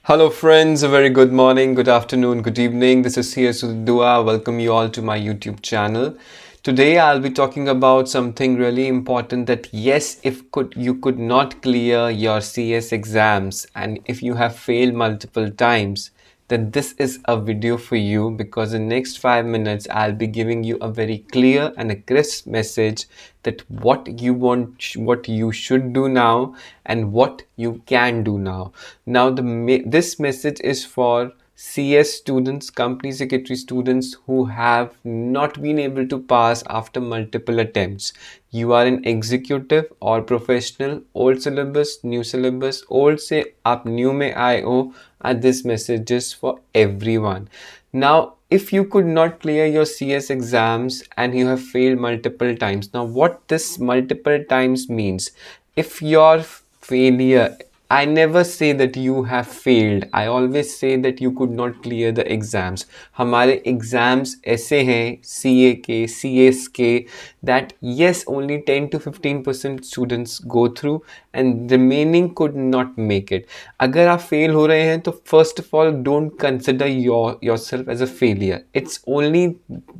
Hello, friends. A very good morning, good afternoon, good evening. This is CS Dua. Welcome you all to my YouTube channel. Today, I'll be talking about something really important that yes, if you could not clear your CS exams and if you have failed multiple times, then this is a video for you because in next 5 minutes I'll be giving you a very clear and a crisp message that what you want, what you should do now, and what you can do now. Now, this message is for CS students, company secretary students who have not been able to pass after multiple attempts. You are an executive or professional, old syllabus, new syllabus, old से आप new में आए हो, and this message is for everyone. Now, if you could not clear your CS exams and you have failed multiple times, now what this multiple times means, if your failure, I never say that you have failed. I always say that you could not clear the exams. हमारे exams ऐसे हैं CA के, CS के, that yes, only 10 to 15% students go through and remaining could not make it. अगर आप fail हो रहे हैं तो first of all don't consider yourself as a failure. It's only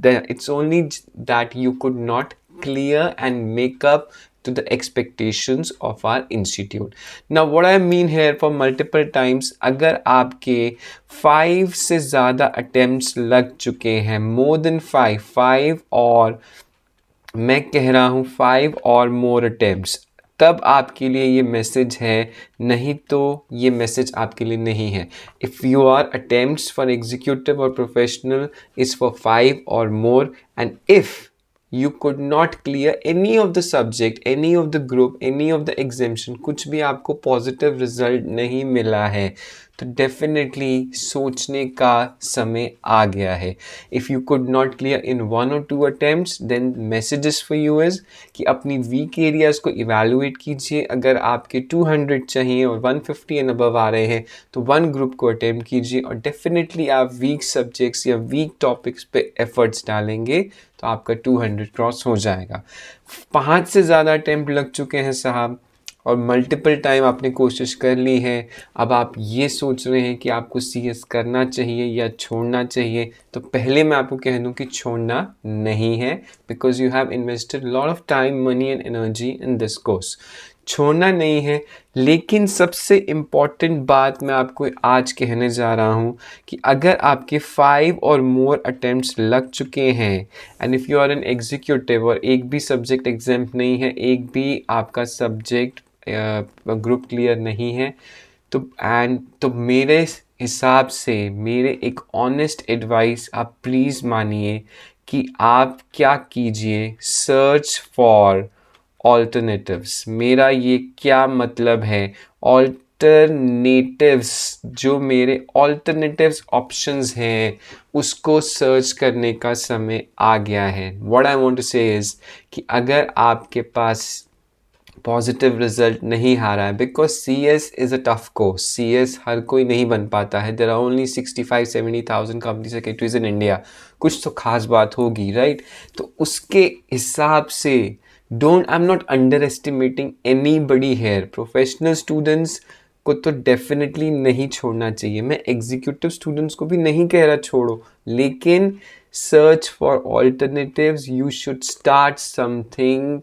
that you could not clear and make up to the expectations of our institute. Now what I mean here for multiple times, अगर आपके 5 से ज़्यादा attempts लग चुके हैं, more than 5 और मैं कह रहा हूँ 5 और more attempts, तब आपके लिए ये मैसेज है, नहीं तो ये मैसेज आपके लिए नहीं है. If your attempts for executive or professional is for 5 or more, and if you could not clear any of the subject, any of the group, any of the exemption, कुछ भी आपको पॉजिटिव रिजल्ट नहीं मिला है, तो definitely सोचने का समय आ गया है. If you could not clear in 1 or 2 attempts, then messages for you is कि अपनी वीक एरियाज़ को इवेलुएट कीजिए. अगर आपके 200 चाहिए और 150 एंड अबव आ रहे हैं तो 1 ग्रुप को अटेम्प्ट कीजिए और डेफिनेटली आप वीक सब्जेक्ट्स या वीक टॉपिक्स पे एफर्ट्स डालेंगे तो आपका 200 क्रॉस हो जाएगा. 5 से ज़्यादा अटेम्प्ट लग चुके हैं साहब और मल्टीपल टाइम आपने कोशिश कर ली है, अब आप ये सोच रहे हैं कि आपको CS करना चाहिए या छोड़ना चाहिए, तो पहले मैं आपको कह दूं कि छोड़ना नहीं है, because you have invested lot of time, money and energy in this course. छोड़ना नहीं है. लेकिन सबसे इम्पॉर्टेंट बात मैं आपको आज कहने जा रहा हूँ कि अगर आपके 5 और मोर अटेम्प्ट्स लग चुके हैं and if you are an executive और एक भी सब्जेक्ट एग्जाम नहीं है, एक भी आपका सब्जेक्ट ग्रुप क्लियर नहीं है, तो मेरे हिसाब से, मेरे एक ऑनेस्ट एडवाइस आप प्लीज़ मानिए कि आप क्या कीजिए, सर्च फॉर ऑल्टरनेटिव्स. मेरा ये क्या मतलब है, ऑल्टरनेटिव्स, जो मेरे ऑल्टरनेटिव्स ऑप्शंस हैं उसको सर्च करने का समय आ गया है. What I want to say is कि अगर आपके पास पॉजिटिव रिजल्ट नहीं आ रहा है, because CS is a tough course, CS हर कोई नहीं बन पाता है. There are only 65-70,000 company secretaries in India. कुछ तो खास बात होगी, राइट? तो उसके हिसाब से don't, I am not underestimating anybody here. Professional students को तो डेफिनेटली नहीं छोड़ना चाहिए, मैं एग्जीक्यूटिव स्टूडेंट्स को भी नहीं कह रहा छोड़ो, लेकिन search for alternatives. You should start something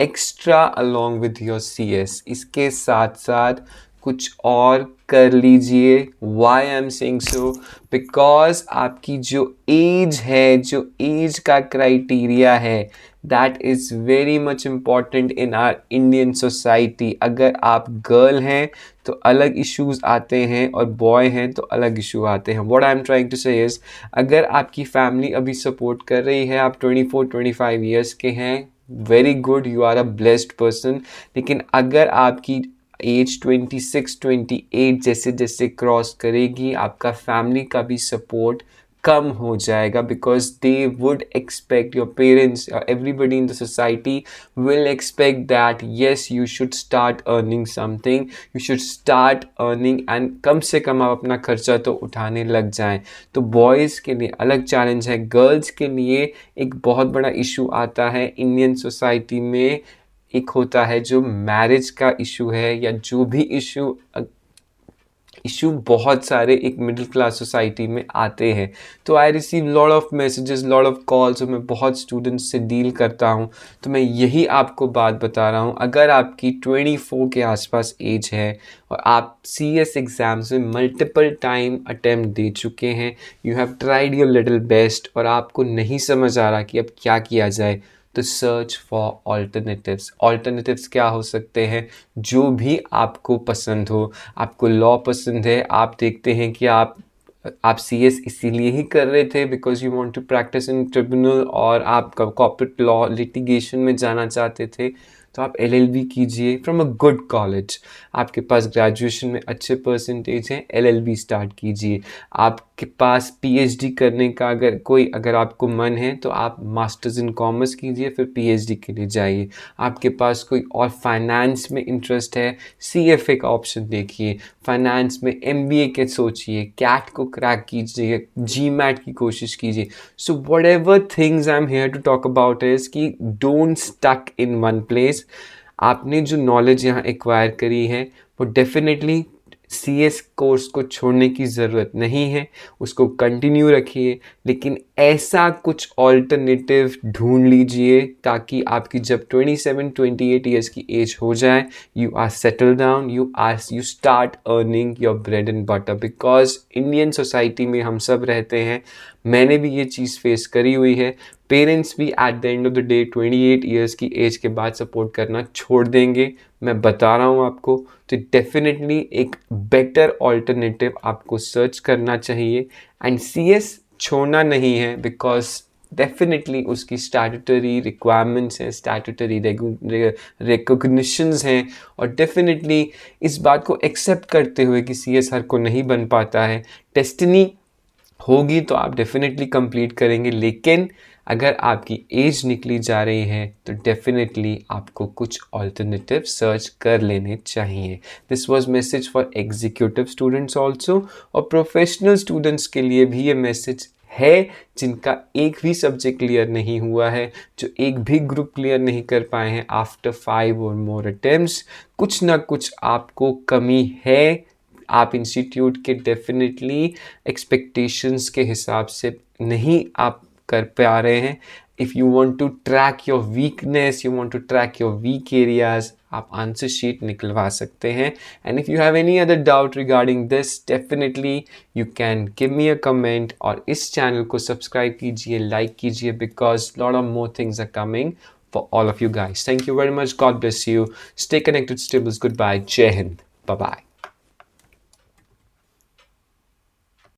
extra along with your CS. इसके साथ साथ कुछ और कर लीजिए. Why I am saying so, because आपकी जो एज है, जो एज का क्राइटेरिया है, that is very much important in our Indian society. अगर आप गर्ल हैं तो अलग इश्यूज आते हैं और बॉय हैं तो अलग इशू आते हैं. What I am trying to say is, अगर आपकी फैमिली अभी सपोर्ट कर रही है, आप 24-25 ईयर्स के हैं, very good, you are a blessed person. लेकिन अगर आपकी एज 26-28 जैसे जैसे क्रॉस करेगी, आपका फैमिली का भी सपोर्ट कम हो जाएगा, because they would expect, your parents, everybody in the society will expect that yes you should start earning something, you should start earning, and come से कम आप अपना खर्चा तो उठाने लग जाएं. तो बॉयज़ के लिए अलग चैलेंज है, गर्ल्स के लिए एक बहुत बड़ा इशू आता है इंडियन सोसाइटी में. एक होता है जो मैरिज का इशू है, या जो भी इशू इशू बहुत सारे एक मिडिल क्लास सोसाइटी में आते हैं। तो I receive lot of messages, lot of calls, और मैं बहुत स्टूडेंट्स से डील करता हूँ। तो मैं यही आपको बात बता रहा हूँ, अगर आपकी 24 के आसपास एज है और आप सी एस एग्ज़ाम्स में मल्टीपल टाइम अटैम्प्ट दे चुके हैं, you have tried your little best, और आपको नहीं समझ आ रहा कि अब क्या किया जाए, तो सर्च फॉर ऑल्टरनेटिव्स। ऑल्टरनेटिव्स क्या हो सकते हैं? जो भी आपको पसंद हो। आपको लॉ पसंद है, आप देखते हैं कि आप सी एस इसीलिए ही कर रहे थे because you want to practise in tribunal, और आप कॉर्पोरेट लॉ लिटिगेशन में जाना चाहते थे, तो आप एल एल बी कीजिए फ्रॉम अ गुड कॉलेज। आपके पास ग्रेजुएशन में अच्छे परसेंटेज हैं, एल एल बी स्टार्ट कीजिए। आपके पास पी एच डी करने का अगर आपको मन है, तो आप मास्टर्स इन कॉमर्स कीजिए, फिर पी एच डी के लिए जाइए। आपके पास कोई और फाइनेंस में इंटरेस्ट है, सी एफ ए का ऑप्शन देखिए। फाइनेंस में एम बी ए के सोचिए, कैट को क्रैक कीजिए, जी मैट की कोशिश कीजिए। So whatever things I am here to talk about is कि don't stuck in one place. आपने जो नॉलेज यहाँ एक्वायर करी है, वो डेफिनेटली सी एस कोर्स को छोड़ने की ज़रूरत नहीं है, उसको कंटिन्यू रखिए, लेकिन ऐसा कुछ ऑल्टरनेटिव ढूंढ लीजिए ताकि आपकी जब 27-28 ईयर्स की एज हो जाए, you are settle down, you start earning your bread and butter. Because Indian society में हम सब रहते हैं, मैंने भी ये चीज़ फेस करी हुई है। पेरेंट्स भी at the end of the day 28 years की एज के बाद सपोर्ट करना छोड़ देंगे, मैं बता रहा हूँ आपको। तो डेफिनेटली एक बेटर ऑल्टरनेटिव आपको सर्च करना चाहिए, एंड सी एस छोड़ना नहीं है, बिकॉज डेफिनेटली उसकी स्टैट्यूटरी रिक्वायरमेंट्स हैं, स्टैट्यूटरी रिकॉग्निशंस हैं, और डेफिनेटली इस बात को एक्सेप्ट करते हुए कि सी एस हर को नहीं बन पाता है, डेस्टिनी होगी तो आप डेफिनेटली कंप्लीट करेंगे। लेकिन अगर आपकी एज निकली जा रही है, तो डेफिनेटली आपको कुछ ऑल्टरनेटिव सर्च कर लेने चाहिए। This was message for executive students also, और प्रोफेशनल स्टूडेंट्स के लिए भी ये मैसेज है जिनका एक भी सब्जेक्ट क्लियर नहीं हुआ है, जो एक भी ग्रुप क्लियर नहीं कर पाए हैं आफ्टर 5 और मोर अटेम्प्ट्स। कुछ ना कुछ आपको कमी है, आप इंस्टीट्यूट के डेफिनेटली एक्सपेक्टेशंस के हिसाब से नहीं आप कर पा रहे हैं। If you want to track your weakness, you want to track your weak areas, आप आंसर शीट निकलवा सकते हैं। And if you have any other doubt regarding this, definitely you can give me a comment, और इस channel को subscribe कीजिए, like कीजिए, because lot of more things are coming for all of you guys. Thank you very much. God bless you. Stay connected, Stibbles. Goodbye. Jai Hind. Bye bye.